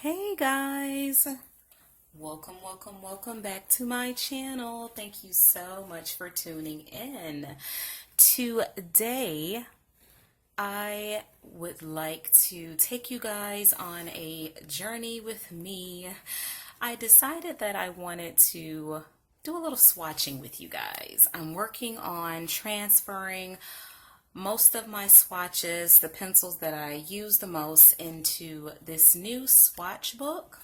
Hey guys, welcome back to my channel. Thank you so much for tuning in. Today I would like to take you guys on a journey with me. I decided that I wanted to do a little swatching with you guys. I'm working on transferring most of my swatches, the pencils that I use the most, into this new swatch book.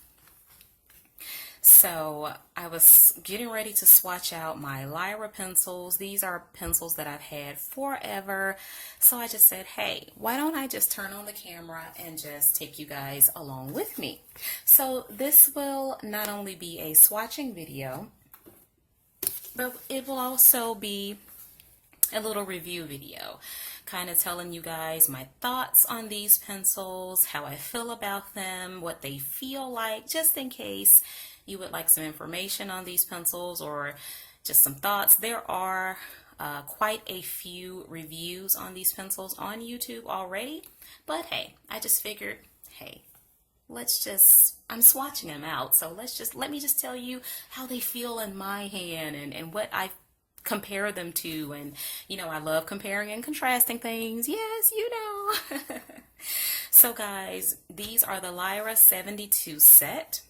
So I was getting ready to swatch out my Lyra pencils. These are pencils that I've had forever. So I just said, hey, why don't I just turn on the camera and just take you guys along with me? So this will not only be a swatching video, but it will also be a little review video, kind of telling you guys my thoughts on these pencils, how I feel about them, what they feel like, just in case you would like some information on these pencils or just some thoughts. There are quite a few reviews on these pencils on YouTube already, but hey, I just figured, hey, I'm swatching them out, so let me just tell you how they feel in my hand and what I compare them to. And you know, I love comparing and contrasting things. Yes, you know. So guys, these are the Lyra 72 set.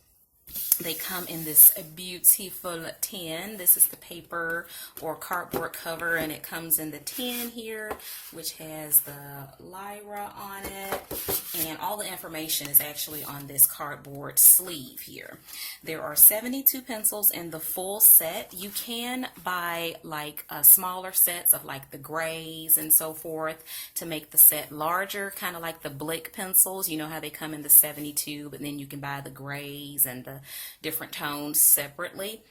They come in this beautiful tin. This is the paper or cardboard cover, and it comes in the tin here, which has the Lyra on it, and all the information is actually on this cardboard sleeve here. There are 72 pencils in the full set. You can buy like smaller sets of like the grays and so forth to make the set larger, kind of like the Blick pencils. You know how they come in the 72, but then you can buy the grays and the different tones separately.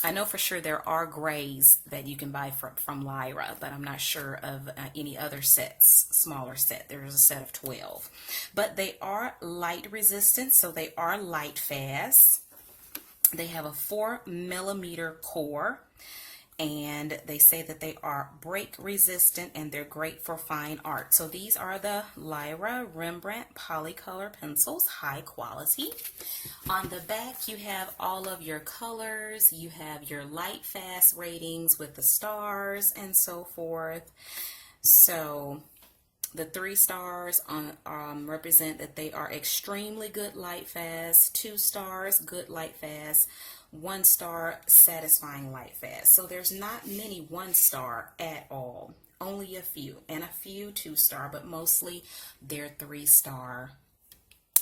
I know for sure there are grays that you can buy from Lyra, but I'm not sure of any other sets, smaller set. There's a set of 12. But they are light resistant, so they are light fast. They have a 4mm core, and they say that they are break resistant and they're great for fine art. So these are the Lyra Rembrandt Polycolor Pencils, high quality. On the back you have all of your colors, you have your light fast ratings with the stars and so forth. So the 3 stars represent that they are extremely good light fast, 2 stars good light fast, 1 star satisfying light fast. So there's not many 1 star at all, only a few, and a few 2 star, but mostly they're 3 star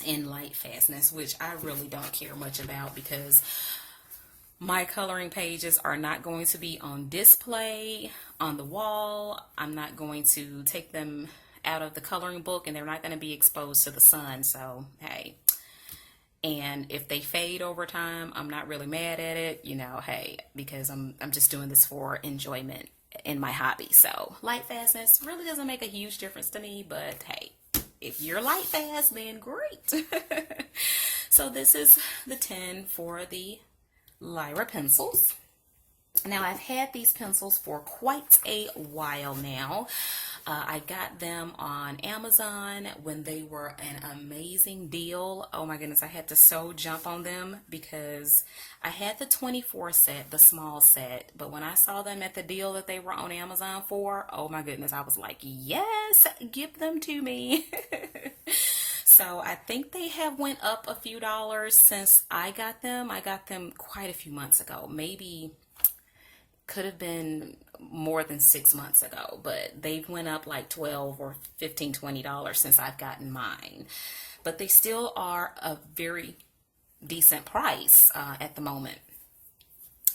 in light fastness, which I really don't care much about because my coloring pages are not going to be on display on the wall. I'm not going to take them out of the coloring book, and they're not going to be exposed to the sun. So hey, and if they fade over time, I'm not really mad at it, you know, hey, because I'm just doing this for enjoyment in my hobby. So light fastness really doesn't make a huge difference to me, but hey, if you're light fast, then great. So this is the tin for the Lyra pencils. Now I've had these pencils for quite a while now. I got them on Amazon when they were an amazing deal. Oh my goodness, I had to so jump on them because I had the 24 set, the small set, but when I saw them at the deal that they were on Amazon for, oh my goodness, I was like, yes, give them to me. So I think they have went up a few dollars since I got them. I got them quite a few months ago, maybe could have been more than 6 months ago, but they've went up like $12 or $15, $20 since I've gotten mine. But they still are a very decent price at the moment.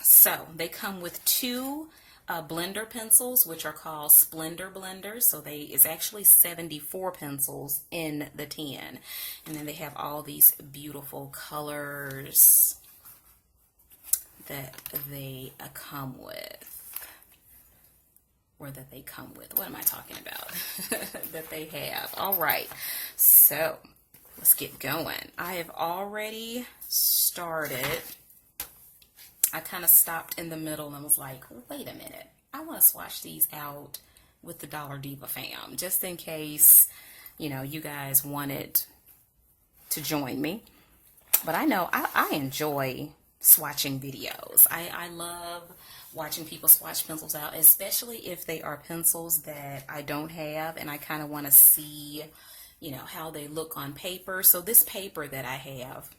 So they come with 2 blender pencils, which are called Splendor blenders. So it's actually 74 pencils in the tin, and then they have all these beautiful colors that they come with, or that they come with. What am I talking about? That they have. All right, so let's get going. I have already started. I kind of stopped in the middle and was like, wait a minute, I want to swatch these out with the Dollar Diva fam, just in case, you know, you guys wanted to join me. But I know I enjoy swatching videos. I love watching people swatch pencils out, especially if they are pencils that I don't have and I kind of want to see, you know, how they look on paper. So this paper that I have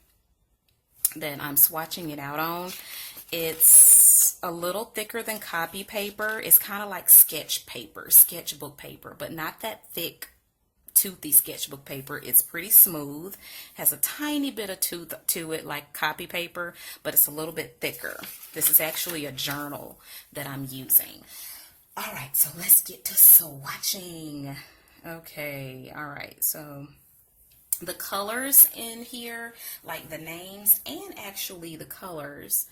that I'm swatching it out on, it's a little thicker than copy paper. It's kind of like sketch paper, sketchbook paper, but not that thick toothy sketchbook paper. It's pretty smooth, has a tiny bit of tooth to it like copy paper, but it's a little bit thicker. This is actually a journal that I'm using. All right, so let's get to swatching. Okay, all right, so the colors in here, like the names and actually the colors,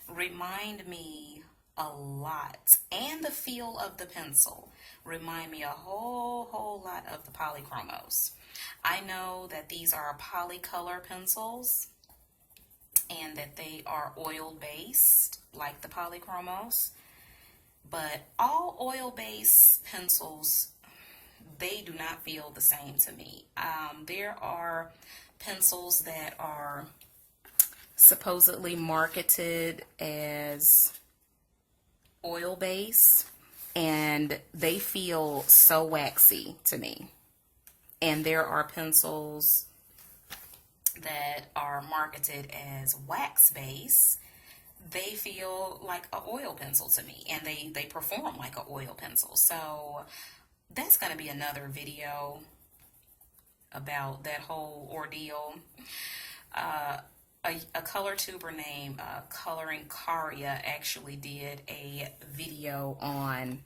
remind me a lot, and the feel of the pencil remind me a whole lot of the Polychromos. I know that these are Polycolor pencils and that they are oil based like the Polychromos, but all oil based pencils, they do not feel the same to me. There are pencils that are supposedly marketed as oil base and they feel so waxy to me. And there are pencils that are marketed as wax base. They feel like an oil pencil to me, and they perform like an oil pencil. So that's going to be another video about that whole ordeal. A color tuber named Coloring Caria actually did a video on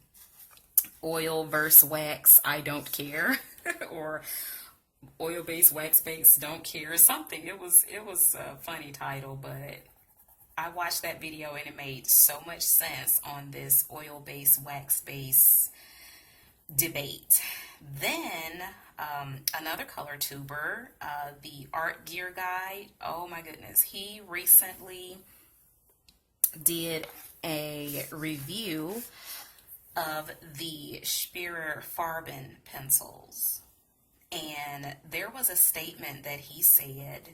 oil versus wax, I don't care, or oil based, wax based, don't care, something. It was a funny title, but I watched that video and it made so much sense on this oil based, wax based debate. Then another color tuber, the Art Gear Guy, oh my goodness, he recently did a review of the Spira Farben pencils, and there was a statement that he said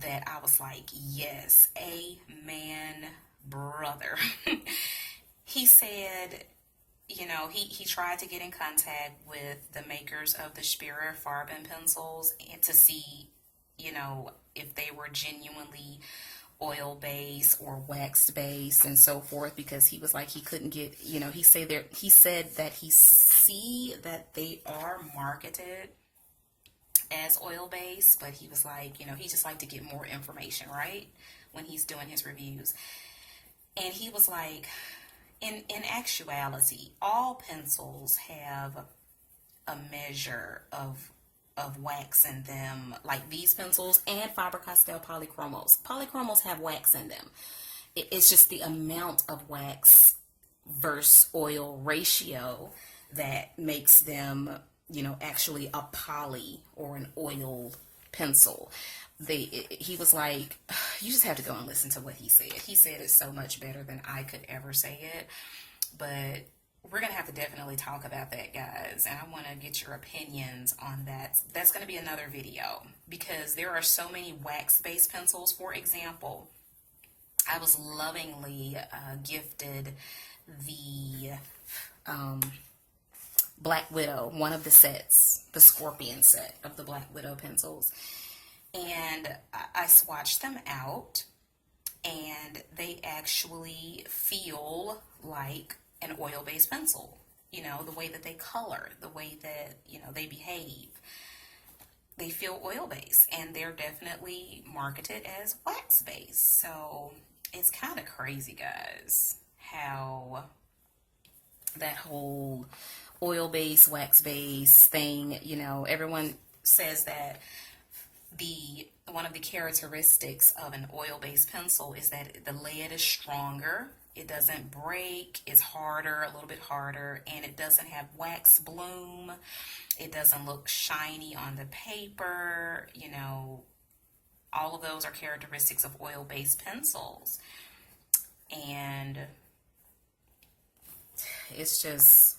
that I was like, yes, amen, brother. He said, you know, he tried to get in contact with the makers of the Spira Farben pencils and to see, you know, if they were genuinely oil based or wax based and so forth, because he was like, he couldn't get, you know, he said that he see that they are marketed as oil based, but he was like, you know, he just like to get more information, right, when he's doing his reviews. And he was like, in actuality, all pencils have a measure of wax in them, like these pencils and Faber-Castell Polychromos. Polychromos have wax in them. It's just the amount of wax versus oil ratio that makes them, you know, actually a poly or an oil pencil. He was like, you just have to go and listen to what he said. He said it so much better than I could ever say it. But we're going to have to definitely talk about that, guys. And I want to get your opinions on that. That's going to be another video, because there are so many wax-based pencils. For example, I was lovingly gifted the Black Widow, one of the sets, the Scorpion set of the Black Widow pencils. And I swatched them out, and they actually feel like an oil-based pencil. You know, the way that they color, the way that, you know, they behave. They feel oil-based, and they're definitely marketed as wax-based. So it's kind of crazy, guys, how that whole oil-based, wax-based thing, you know, everyone says that one of the characteristics of an oil-based pencil is that the lead is stronger, it doesn't break, it's harder, a little bit harder, and it doesn't have wax bloom, it doesn't look shiny on the paper. You know, all of those are characteristics of oil-based pencils. And it's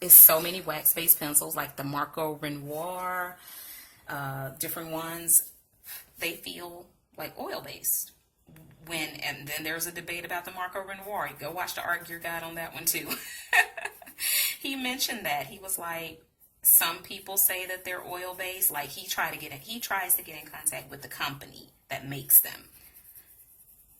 so many wax-based pencils, like the Marco Renoir, different ones. They feel like oil based. And then there's a debate about the Marco Renoir. Go watch the Art Gear Guide on that one too. He mentioned that. He was like, some people say that they're oil based. Like he tries to get in contact with the company that makes them.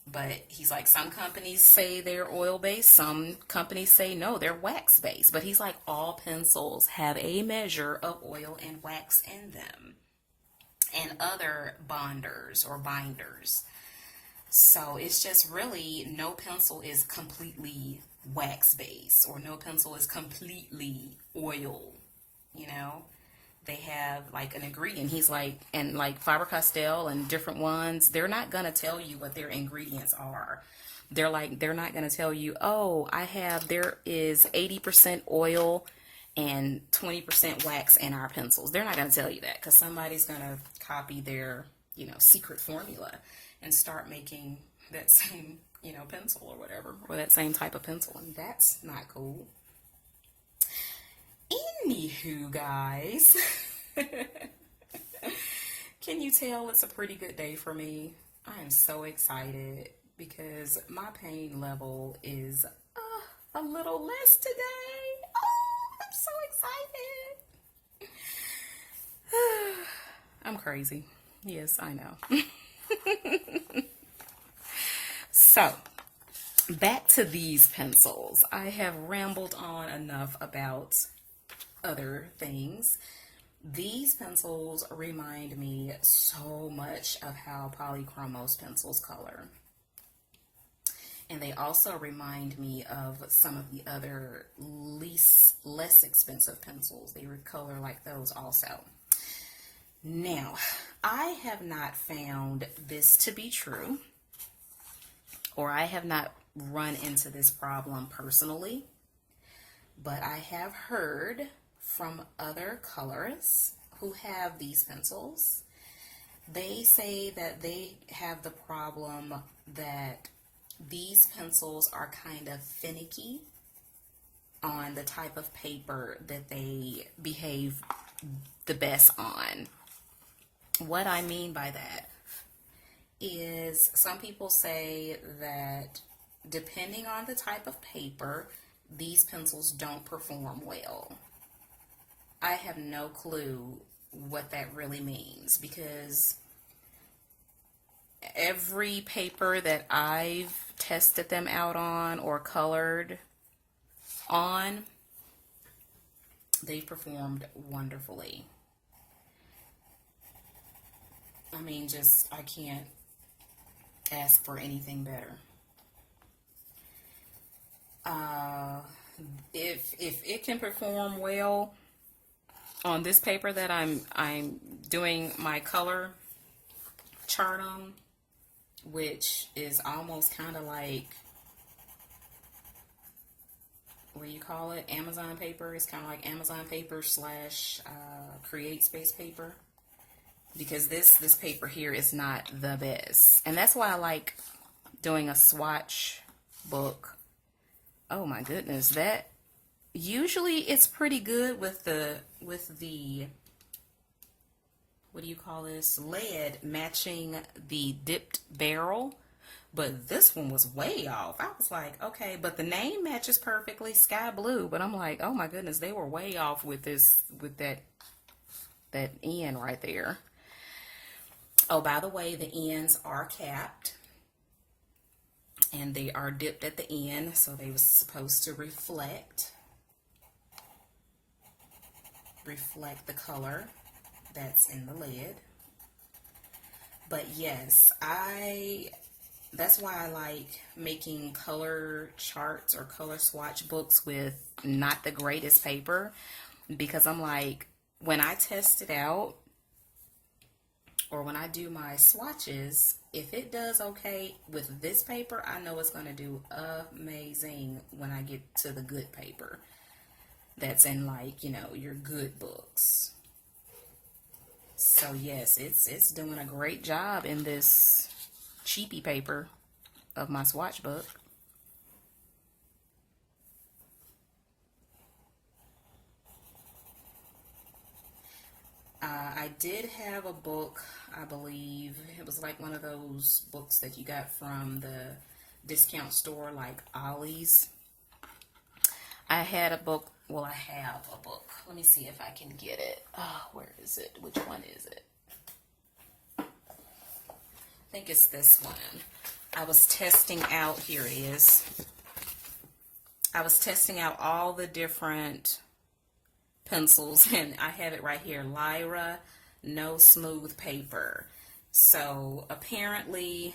But he's like, some companies say they're oil based, some companies say no, they're wax based. But he's like, all pencils have a measure of oil and wax in them, and other bonders or binders. So it's just really, no pencil is completely wax based, or no pencil is completely oil, you know. They have like an ingredient. He's like, and like Faber-Castell and different ones, they're not going to tell you what their ingredients are. They're not going to tell you, oh, there is 80% oil and 20% wax in our pencils. They're not going to tell you that, because somebody's going to copy their, secret formula and start making that same, pencil or whatever, or that same type of pencil. And that's not cool. Anywho, guys, can you tell it's a pretty good day for me? I am so excited because my pain level is a little less today. Oh, I'm so excited. I'm crazy. Yes, I know. So, back to these pencils. I have rambled on enough about other things. These pencils remind me so much of how Polychromos pencils color. And they also remind me of some of the other less expensive pencils. They color like those also. Now, I have not found this to be true, or I have not run into this problem personally, but I have heard from other colorists who have these pencils. They say that they have the problem that these pencils are kind of finicky on the type of paper that they behave the best on. What I mean by that is, some people say that depending on the type of paper, these pencils don't perform well. I have no clue what that really means, because every paper that I've tested them out on or colored on, they performed wonderfully. I mean, I can't ask for anything better. If it can perform well on this paper that I'm doing my color chart on, which is almost kind of like, what do you call it? Amazon paper. It's kind of like Amazon paper slash Create Space paper, because this paper here is not the best, and that's why I like doing a swatch book. Oh my goodness, that usually it's pretty good with the what do you call this, lead matching the dipped barrel, but this one was way off. I was like, okay, but the name matches perfectly, sky blue, but I'm like, oh my goodness, they were way off with that end right there. Oh, by the way, the ends are capped and they are dipped at the end, so they were supposed to reflect the color that's in the lid. But yes, that's why I like making color charts or color swatch books with not the greatest paper, because I'm like, when I test it out or when I do my swatches, if it does okay with this paper, I know it's going to do amazing when I get to the good paper that's in, like, your good books. So yes, it's doing a great job in this cheapy paper of my swatch book. I did have a book, I believe. It was like one of those books that you got from the discount store, like Ollie's. I had a book. Well, I have a book. Let me see if I can get it. Oh, where is it? Which one is it? I think it's this one. I was testing out, here it is. I was testing out all the different pencils, and I have it right here, Lyra No Smooth Paper. So apparently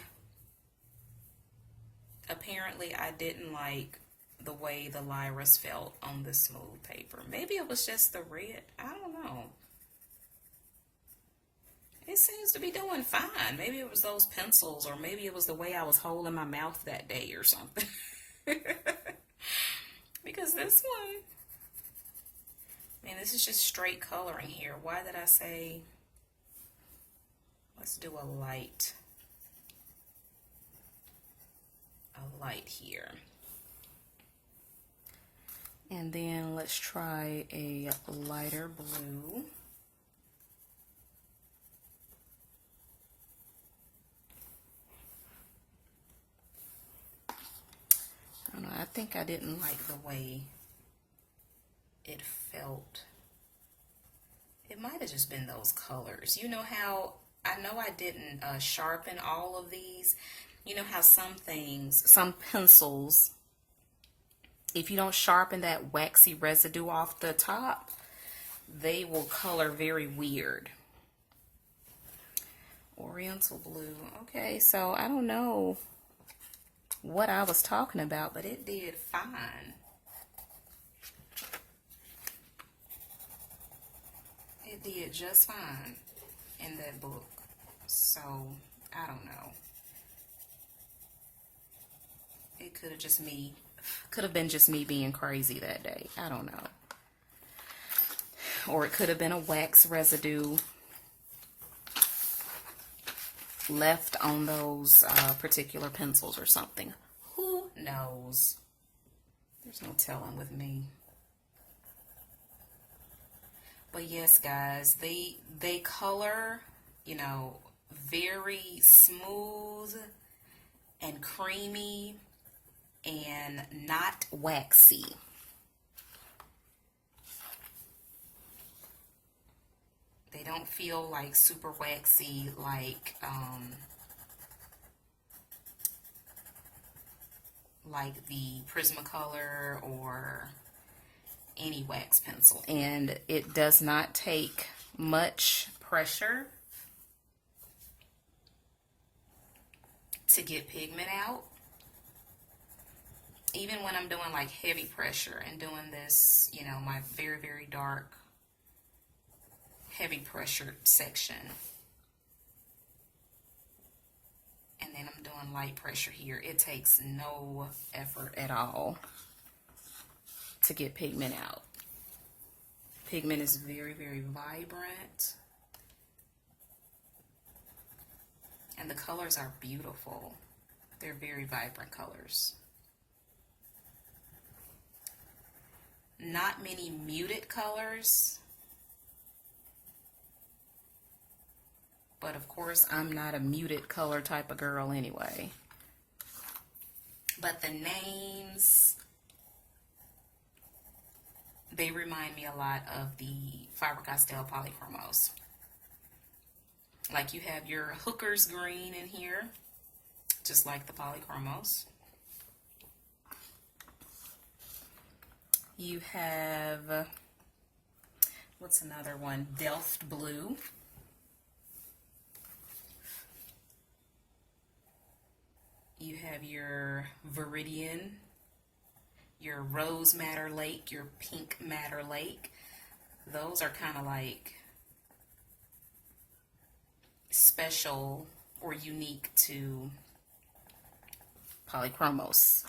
I didn't like the way the Lyras felt on the smooth paper. Maybe it was just the red. I don't know. It seems to be doing fine. Maybe it was those pencils, or maybe it was the way I was holding my mouth that day or something. Because this one, man, this is just straight coloring here. Why did I say, let's do a light here. And then let's try a lighter blue. I don't know, I think I didn't like the way it felt. It might have just been those colors. You know how, I know I didn't sharpen all of these. You know how some things, some pencils, if you don't sharpen that waxy residue off the top, they will color very weird. Oriental blue. Okay, so I don't know what I was talking about, but it did fine. It did just fine in that book. So, I don't know. It could have been just me being crazy that day. I don't know. Or it could have been a wax residue left on those particular pencils or something. Who knows? There's no telling with me. But yes, guys, they color, you know, very smooth and creamy and not waxy. They don't feel like super waxy like the Prismacolor or any wax pencil. And it does not take much pressure to get pigment out. Even when I'm doing like heavy pressure and doing this, you know, my very, very dark heavy pressure section, and then I'm doing light pressure here, it takes no effort at all to get pigment out. Pigment is very, very vibrant, and the colors are beautiful. They're very vibrant colors. Not many muted colors, but of course I'm not a muted color type of girl anyway. But the names, they remind me a lot of the Faber-Castell Polychromos. Like you have your Hooker's green in here, just like the Polychromos. You have, what's another one? Delft blue. You have your Viridian, your Rose Madder Lake, your Pink Madder Lake. Those are kind of like special or unique to Polychromos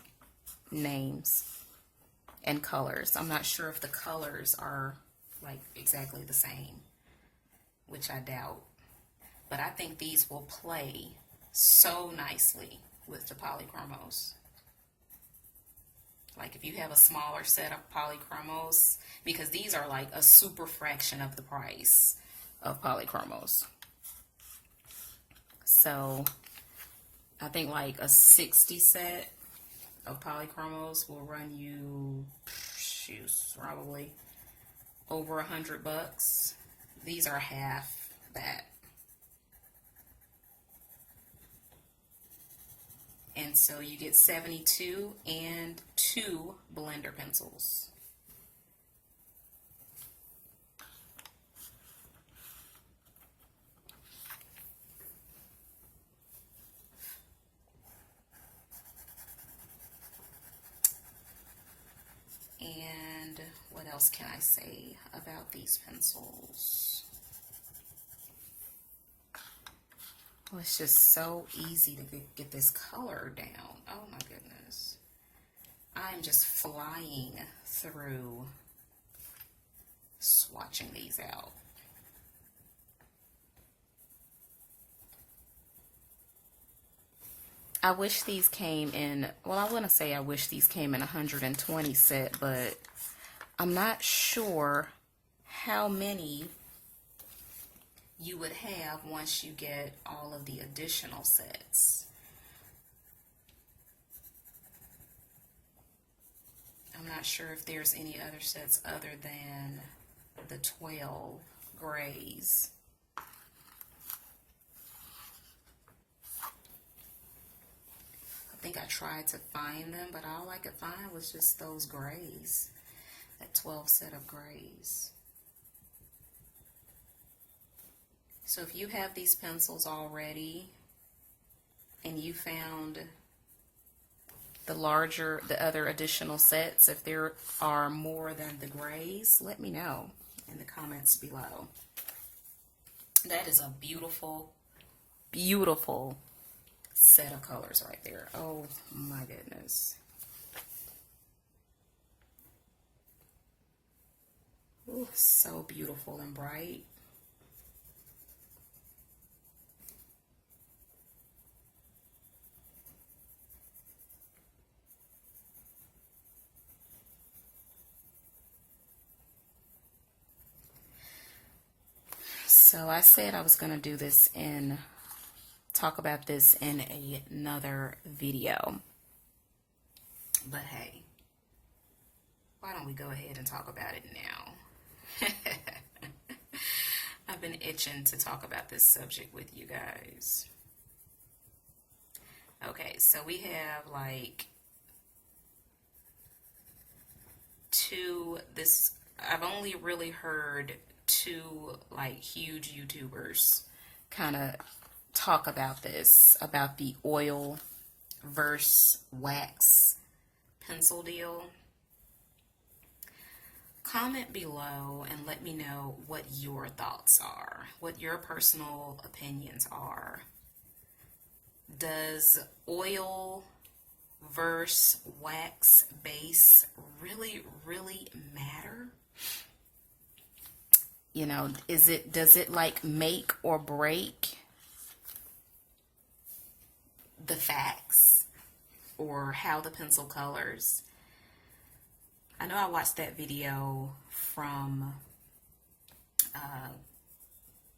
names and colors. I'm not sure if the colors are like exactly the same, which I doubt, but I think these will play so nicely with the Polychromos. Like if you have a smaller set of Polychromos, because these are like a super fraction of the price of polychromos. So I think like a 60 set of polychromos will run you, shoot, probably over $100. These are half that. And so you get 72 and 2 blender pencils. And what else can I say about these pencils? Well, it's just so easy to get this color down. Oh my goodness. I'm just flying through swatching these out. I wish these came in, well, I want to say I wish these came in 120 set, but I'm not sure how many you would have once you get all of the additional sets. I'm not sure if there's any other sets other than the 12 grays. I think I tried to find them, but all I could find was just those grays, that 12 set of grays. So if you have these pencils already and you found the other additional sets, if there are more than the grays, let me know in the comments below. That is a beautiful, beautiful set of colors right there. Oh my goodness. Ooh, so beautiful and bright. So I said I was going to do this talk about this in another video. But hey, why don't we go ahead and talk about it now? I've been itching to talk about this subject with you guys. Okay, so we have like I've only really heard 2 like huge YouTubers kind of talk about this, about the oil versus wax pencil deal. Comment below and let me know what your thoughts are, what your personal opinions are. Does oil versus wax base really matter? You know, does it like make or break the facts or how the pencil colors? I know I watched that video from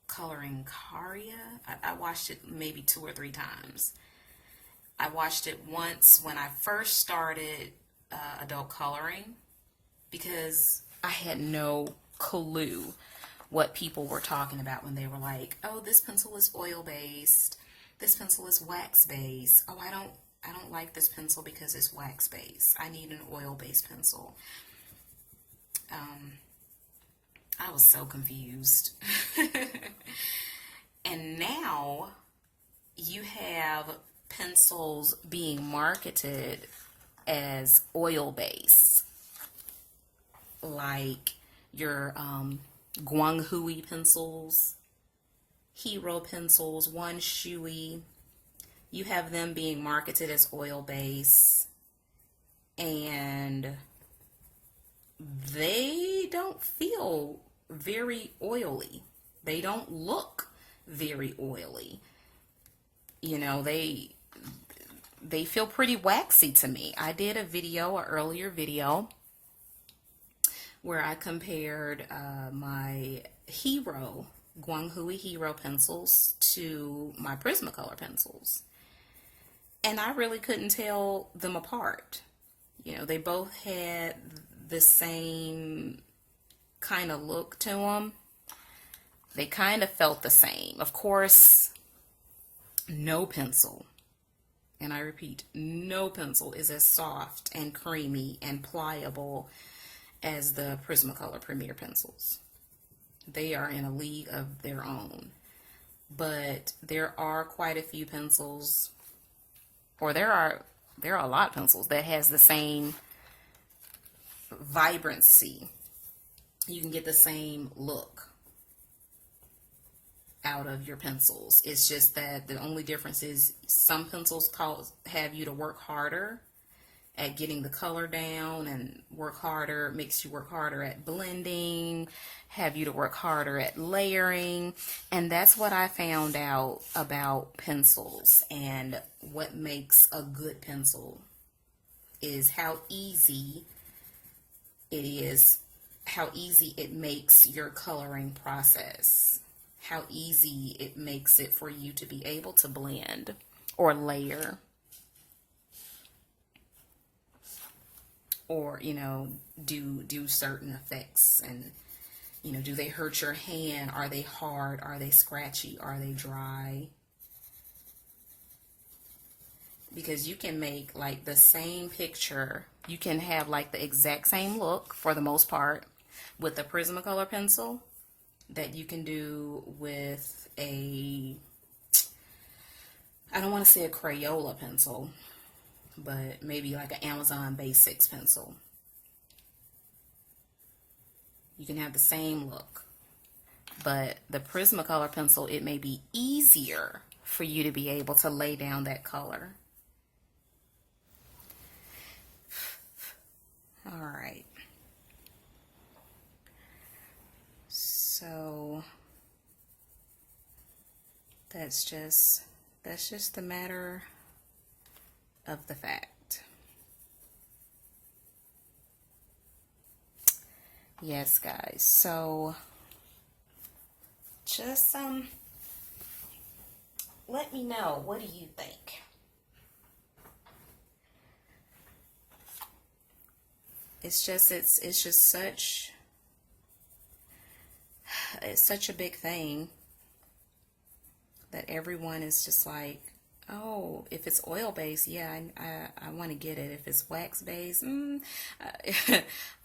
Coloring Karia. I watched it maybe 2 or 3 times. I watched it once when I first started adult coloring because I had no clue what people were talking about when they were like, oh, this pencil is oil based, this pencil is wax based, oh, I don't like this pencil because it's wax based, I need an oil based pencil. I was so confused. And now you have pencils being marketed as oil based, like your Guanghui pencils, Hero pencils, One Shui. You have them being marketed as oil based, and they don't feel very oily. They don't look very oily. You know, they feel pretty waxy to me. I did an earlier video where I compared my Hero Guanghui Hero pencils to my Prismacolor pencils. And I really couldn't tell them apart. You know, they both had the same kind of look to them. They kind of felt the same. Of course, no pencil, and I repeat, no pencil is as soft and creamy and pliable as the Prismacolor Premier pencils. They are in a league of their own. But there are quite a few pencils, or there are a lot of pencils that has the same vibrancy. You can get the same look out of your pencils. It's just that the only difference is some pencils have you to work harder at getting the color down, and makes you work harder at blending, have you to work harder at layering. And that's what I found out about pencils, and what makes a good pencil is how easy it makes your coloring process, how easy it makes it for you to be able to blend or layer, or, you know, do certain effects. And, you know, do they hurt your hand? Are they hard? Are they scratchy? Are they dry? Because you can make like the same picture, you can have like the exact same look for the most part with a Prismacolor pencil that you can do with I don't want to say a Crayola pencil, but maybe like an Amazon Basics pencil. You can have the same look, but the Prismacolor pencil, it may be easier for you to be able to lay down that color. All right. So that's just the matter of the fact. Yes, guys. So just let me know, what do you think? It's just such a big thing that everyone is just like, oh, if it's oil based, yeah, I want to get it. If it's wax based, I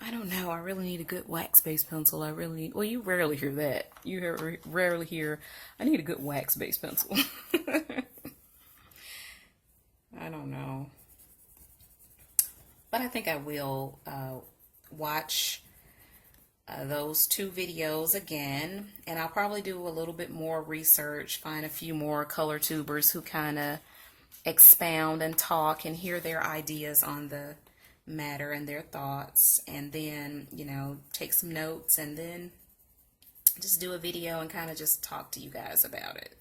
don't know. I really need a good wax based pencil. I really need, well, you rarely hear that. You rarely hear, I need a good wax based pencil. I don't know. But I think I will watch those two videos again, and I'll probably do a little bit more research, find a few more color tubers who kind of expound and talk and hear their ideas on the matter and their thoughts, and then, you know, take some notes and then just do a video and kind of just talk to you guys about it.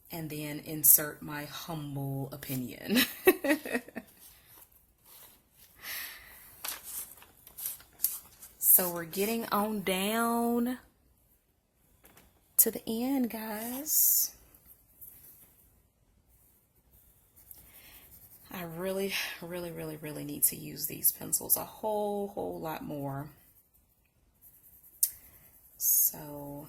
And then insert my humble opinion. So we're getting on down to the end, guys. I really need to use these pencils a whole lot more. So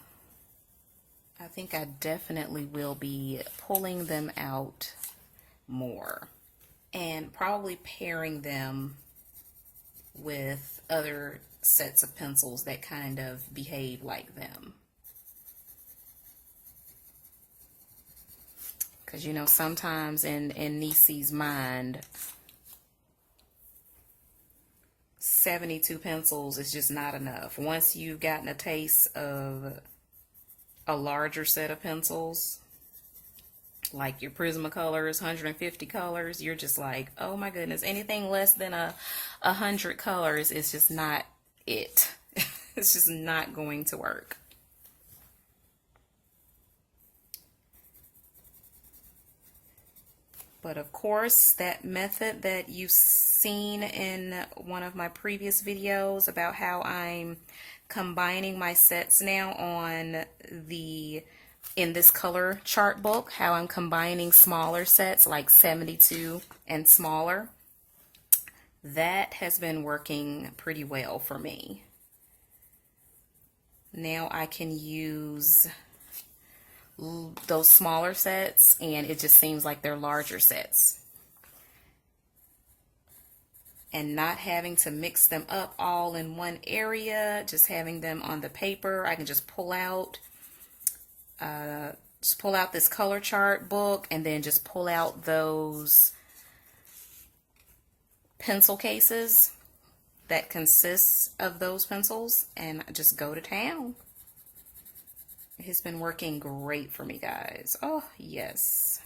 I think I definitely will be pulling them out more and probably pairing them with other sets of pencils that kind of behave like them. Because, you know, sometimes in Nisi's mind, 72 pencils is just not enough. Once you've gotten a taste of a larger set of pencils, like your Prismacolors, 150 colors, you're just like, oh my goodness, anything less than 100 colors is just not it. It's just not going to work. But of course, that method that you've seen in one of my previous videos about how I'm combining my sets now on in this color chart book, how I'm combining smaller sets like 72 and smaller, that has been working pretty well for me. Now I can use those smaller sets and it just seems like they're larger sets. And not having to mix them up all in one area, just having them on the paper, I can just pull out this color chart book and then just pull out those pencil cases that consists of those pencils and just go to town. It's been working great for me, guys. Oh, yes.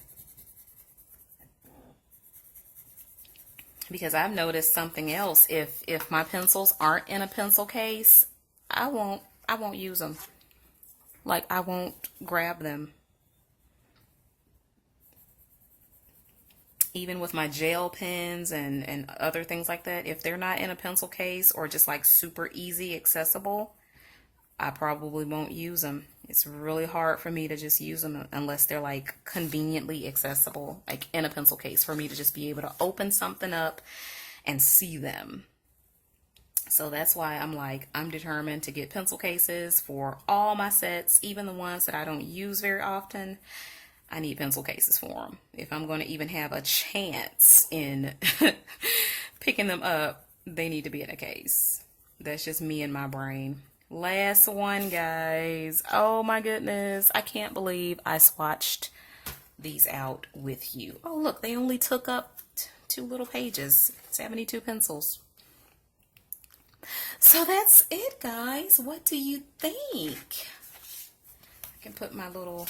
Because I've noticed something else. If my pencils aren't in a pencil case, I won't use them. Like, I won't grab them. Even with my gel pens and other things like that, if they're not in a pencil case or just like super easy accessible, I probably won't use them. It's really hard for me to just use them unless they're like conveniently accessible, like in a pencil case, for me to just be able to open something up and see them. So that's why I'm determined to get pencil cases for all my sets, even the ones that I don't use very often. I need pencil cases for them. If I'm going to even have a chance in picking them up, they need to be in a case. That's just me and my brain. Last one, guys. Oh my goodness. I can't believe I swatched these out with you. Oh, look, they only took up 2 little pages. 72 pencils. So that's it, guys. What do you think? I can put my little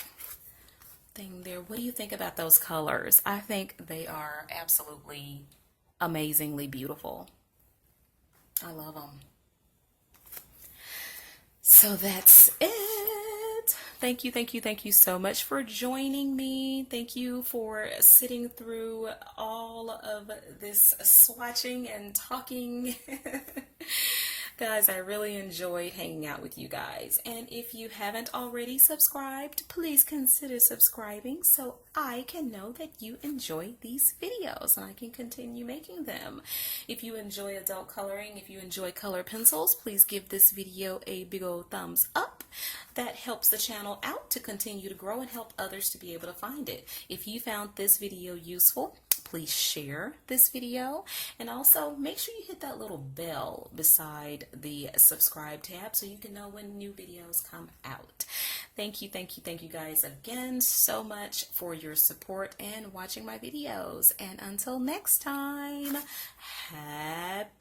thing there. What do you think about those colors? I think they are absolutely amazingly beautiful. I love them. So that's it. Thank you so much for joining me. Thank you for sitting through all of this swatching and talking. Guys, I really enjoyed hanging out with you guys. And if you haven't already subscribed, please consider subscribing so I can know that you enjoy these videos and I can continue making them. If you enjoy adult coloring, if you enjoy color pencils, please give this video a big old thumbs up. That helps the channel out to continue to grow and help others to be able to find it. If you found this video useful, please share this video and also make sure you hit that little bell beside the subscribe tab so you can know when new videos come out. Thank you guys again so much for your support and watching my videos. And until next time, happy